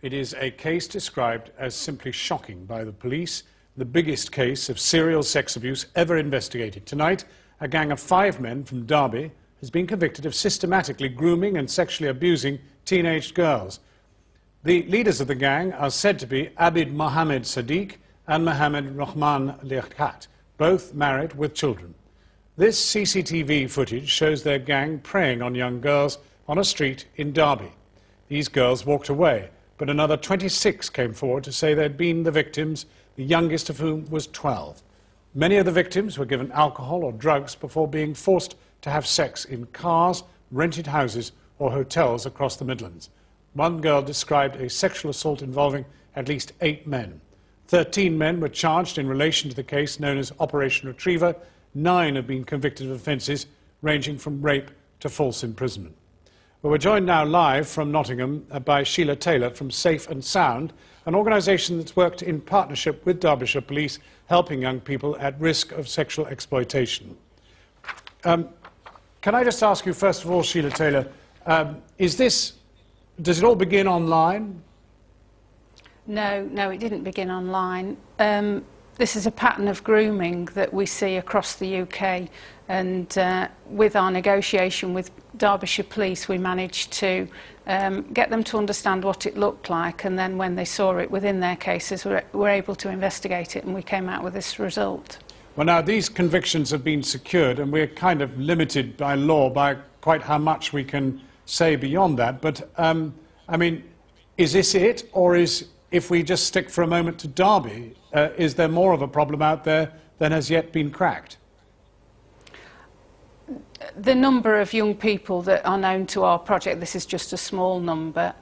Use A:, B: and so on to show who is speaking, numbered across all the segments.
A: It is a case described as simply shocking by the police, the biggest case of serial sex abuse ever investigated. Tonight, a gang of 5 men from Derby has been convicted of systematically grooming and sexually abusing teenage girls. The leaders of the gang are said to be Abid Mohammed Sadiq and Mohammed Rahman Liaquat, both married with children. This CCTV footage shows their gang preying on young girls on a street in Derby. These girls walked away, but another 26 came forward to say they'd been the victims, the youngest of whom was 12. Many of the victims were given alcohol or drugs before being forced to have sex in cars, rented houses or hotels across the Midlands. One girl described a sexual assault involving at least 8 men. 13 men were charged in relation to the case known as Operation Retriever. 9 have been convicted of offences ranging from rape to false imprisonment. Well, we're joined now live from Nottingham by Sheila Taylor from Safe and Sound, an organisation that's worked in partnership with Derbyshire Police, helping young people at risk of sexual exploitation. Can I just ask you, first of all, Sheila Taylor, does it all begin online?
B: No, it didn't begin online. This is a pattern of grooming that we see across the UK, and with our negotiation with Derbyshire Police we managed to get them to understand what it looked like, and then when they saw it within their cases we were able to investigate it, and we came out with this result.
A: Well, now these convictions have been secured and we're kind of limited by law by quite how much we can say beyond that, but I mean, is this it, or if we just stick for a moment to Derby, is there more of a problem out there than has yet been cracked?
B: The number of young people that are known to our project, this is just a small number.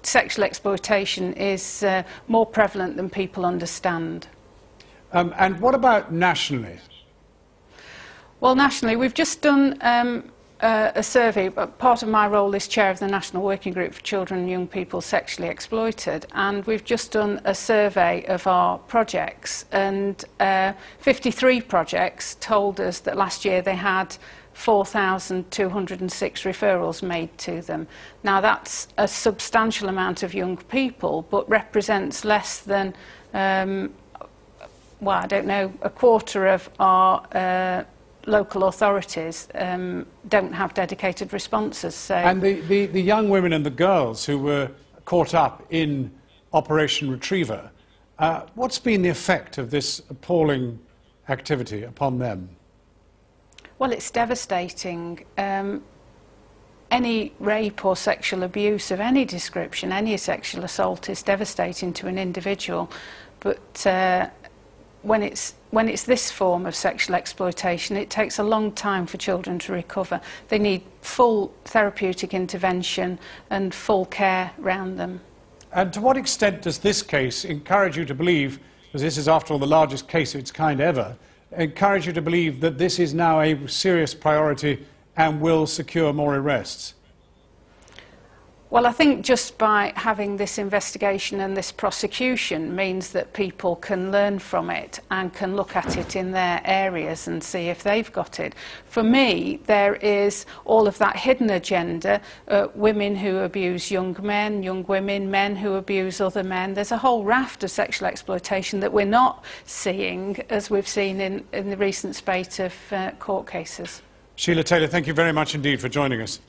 B: Sexual exploitation is more prevalent than people understand.
A: And what about nationally?
B: Well, nationally, we've just done a survey. Part of my role is chair of the National Working Group for Children and Young People Sexually Exploited, and we've just done a survey of our projects, and 53 projects told us that last year they had 4,206 referrals made to them. Now that's a substantial amount of young people, but represents less than, well, I don't know, a quarter of our local authorities don't have dedicated responses. So.
A: And the young women and the girls who were caught up in Operation Retriever, what's been the effect of this appalling activity upon them?
B: Well, it's devastating. Any rape or sexual abuse of any description, any sexual assault is devastating to an individual, but when it's this form of sexual exploitation, it takes a long time for children to recover. They need full therapeutic intervention and full care around them.
A: And to what extent does this case encourage you to believe, because this is after all the largest case of its kind ever, encourage you to believe that this is now a serious priority and will secure more arrests?
B: Well, I think just by having this investigation and this prosecution means that people can learn from it and can look at it in their areas and see if they've got it. For me, there is all of that hidden agenda, women who abuse young men, young women, men who abuse other men. There's a whole raft of sexual exploitation that we're not seeing, as we've seen in the recent spate of court cases.
A: Sheila Taylor, thank you very much indeed for joining us.